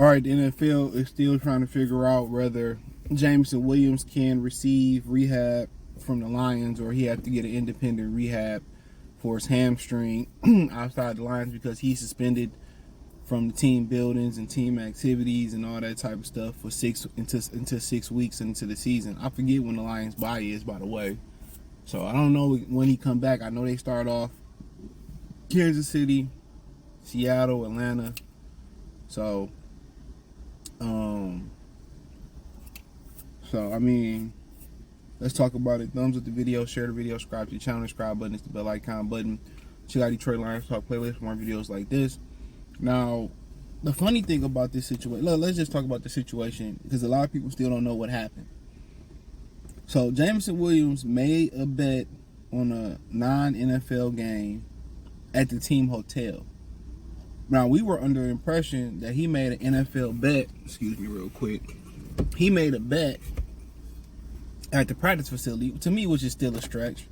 All right, the NFL is still trying to figure out whether Jameson Williams can receive rehab from the Lions or he has to get an independent rehab for his hamstring outside the Lions because he's suspended from the team buildings and team activities and all that type of stuff for 6 weeks into the season. I forget when the Lions' bye is, by the way. So I don't know when he come back. I know they start off Kansas City, Seattle, Atlanta. So I mean, let's talk about it. Thumbs up the video, share the video, subscribe to the channel, subscribe button, it's the bell icon button. Check out Detroit Lions Talk playlist for more videos like this. Now, the funny thing about this situation, let's just talk about the situation because a lot of people still don't know what happened. So, Jameson Williams made a bet on a non-NFL game at the team hotel. Now, we were under the impression that he made an NFL bet. Excuse me real quick. He made a bet at the practice facility. To me, which is still a stretch.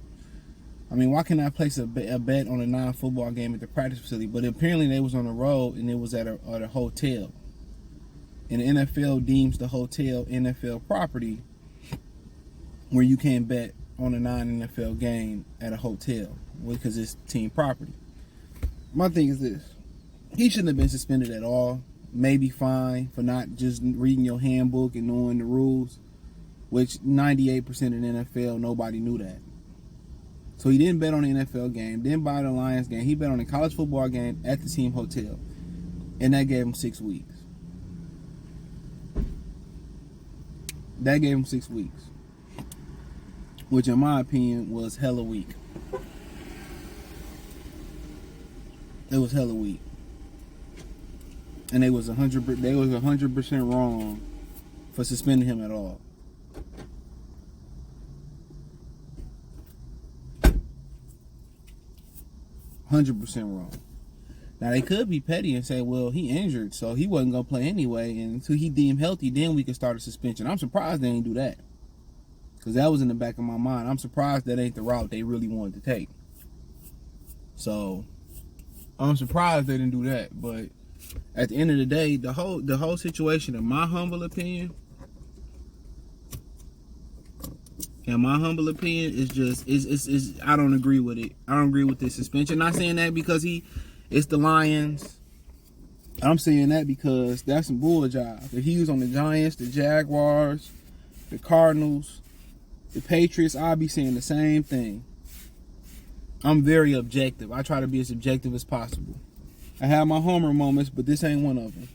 I mean, why can't I place a bet on a non-football game at the practice facility? But apparently they was on the road and it was at a hotel. And the NFL deems the hotel NFL property where you can't bet on a non-NFL game at a hotel because it's team property. My thing is this. He shouldn't have been suspended at all. Maybe fined for not just reading your handbook and knowing the rules, which 98% of the NFL, nobody knew that. So he didn't bet on the NFL game, didn't buy the Lions game. He bet on a college football game at the team hotel, and that gave him 6 weeks. That gave him 6 weeks, which in my opinion was hella weak. It was hella weak. And they was 100% wrong for suspending him at all. $100% wrong. Now they could be petty and say, well, he injured, so he wasn't gonna play anyway, and until he deemed healthy, then we could start a suspension. I'm surprised they didn't do that. Because that was in the back of my mind. I'm surprised that ain't the route they really wanted to take. So I'm surprised they didn't do that. But at the end of the day, the whole situation, in my humble opinion, is just I don't agree with it. I don't agree with this suspension. Not saying that because it's the Lions. I'm saying that because that's some bull job. If he was on the Giants, the Jaguars, the Cardinals, the Patriots, I'll be saying the same thing. I'm very objective. I try to be as objective as possible. I have my homer moments, but this ain't one of them.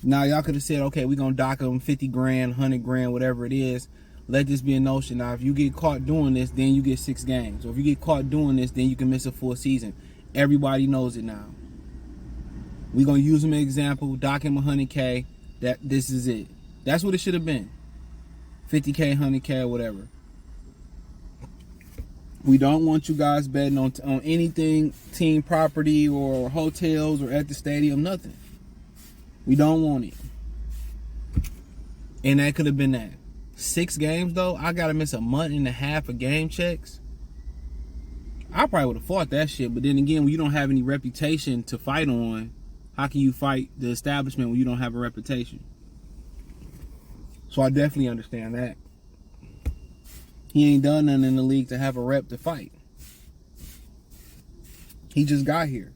Now, y'all could have said, okay, we're going to dock them 50 grand, 100 grand, whatever it is. Let this be a notion. Now, if you get caught doing this, then you get 6 games. Or if you get caught doing this, then you can miss a full season. Everybody knows it now. We're going to use him as an example, dock him 100K. This is it. That's what it should have been. 50K, 100K, or whatever. We don't want you guys betting on anything, team property or hotels or at the stadium, nothing. We don't want it. And that could have been that. 6 games, though, I got to miss a month and a half of game checks. I probably would have fought that shit. But then again, when you don't have any reputation to fight on, how can you fight the establishment when you don't have a reputation? So I definitely understand that. He ain't done nothing in the league to have a rep to fight. He just got here.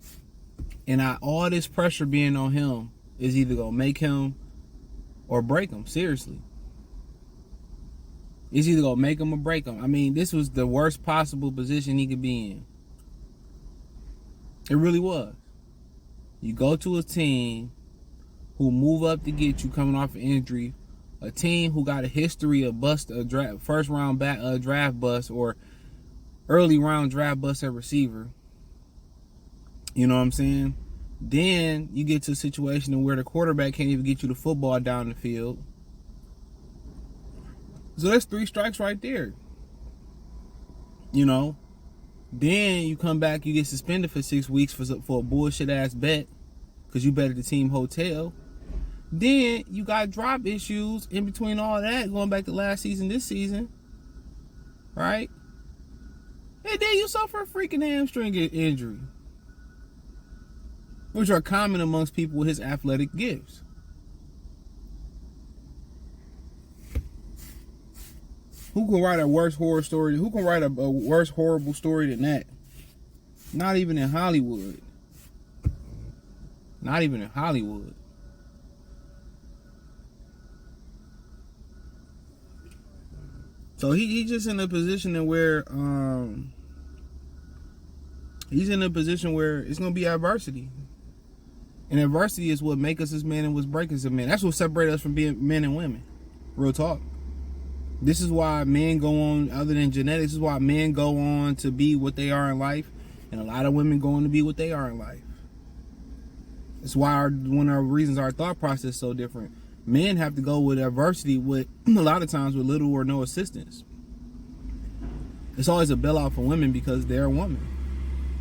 And all this pressure being on him is either going to make him or break him. Seriously. It's either going to make him or break him. I mean, this was the worst possible position he could be in. It really was. You go to a team who move up to get you coming off an injury. A team who got a history of first round draft bust or early round draft bust at receiver. You know what I'm saying? Then you get to a situation where the quarterback can't even get you the football down the field. So that's 3 strikes right there. You know? Then you come back, you get suspended for 6 weeks for a bullshit ass bet because you bet at the team hotel. Then you got drop issues in between all that, going back to last season, this season. Right? And then you suffer a freaking hamstring injury. which are common amongst people with his athletic gifts. Who can write a worse horror story? Who can write a worse horrible story than that? Not even in Hollywood. Not even in Hollywood. So he's just in a position where he's in a position where it's gonna be adversity. And adversity is what makes us as men and what's breaks us as men. That's what separates us from being men and women. Real talk. This is why men go on, other than genetics, this is why men go on to be what they are in life, and a lot of women go on to be what they are in life. That's why one of the reasons our thought process is so different. Men have to go with adversity with a lot of times with little or no assistance. It's always a bailout for women because they're a woman.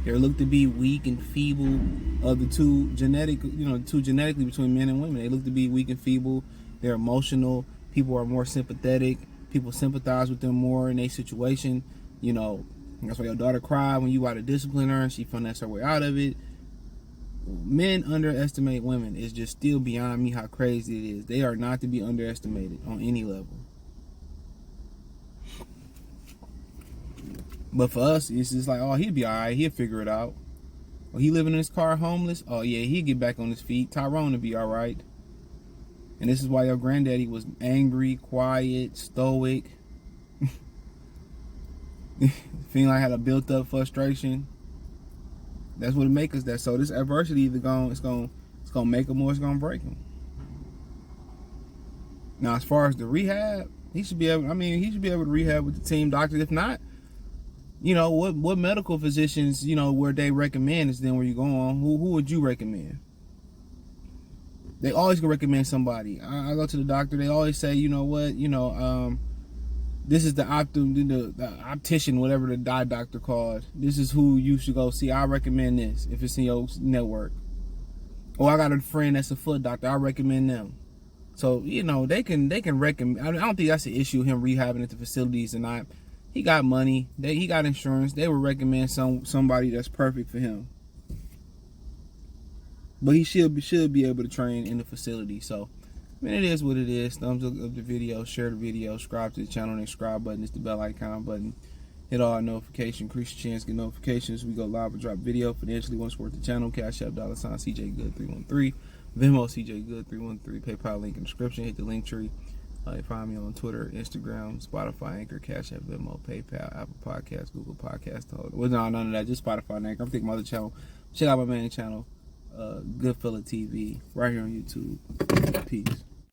They're looked to be weak and feeble of the two genetically between men and women. They look to be weak and feeble. They're emotional. People are more sympathetic. People sympathize with them more in a situation. You know, that's why your daughter cried when you got to discipline her and she finessed her way out of it. Men underestimate women. It's just still beyond me how crazy it is. They are not to be underestimated on any level. But for us, it's just like, oh, he'll be all right. He'll figure it out. Oh, he living in his car homeless? Oh, yeah, he'll get back on his feet. Tyrone will be all right. And this is why your granddaddy was angry, quiet, stoic. Feeling like I had a built-up frustration. That's what it makes us that. So this adversity either it's gonna make him or it's gonna break him. Now, as far as the rehab, he should be able to rehab with the team doctors. If not, you know, what medical physicians, you know, where they recommend is then where you go on. Who would you recommend? They always can recommend somebody. I go to the doctor. They always say, you know what, this is the optician, whatever the eye doctor called. This is who you should go see. I recommend this if it's in your network. Or I got a friend that's a foot doctor. I recommend them. So, you know, they can recommend. I don't think that's the issue, him rehabbing at the facilities and not. He got money. He got insurance. They would recommend somebody that's perfect for him. But he should be able to train in the facility. So, I mean, it is what it is. Thumbs up the video, share the video, subscribe to the channel. And the subscribe button is the bell icon button. Hit all our notifications. Increase your chance to get notifications. We go live or drop video. Financially, want to support the channel. Cash App, $ CJ Good 313. Venmo CJ Good 313. PayPal link in the description. Hit the link tree. You find me on Twitter, Instagram, Spotify, Anchor, Cash App, Venmo, PayPal, Apple Podcasts, Google Podcasts. Well, no, none of that. Just Spotify and Anchor. I'm thinking my other channel. Check out my main channel, Goodfella TV, right here on YouTube. Peace.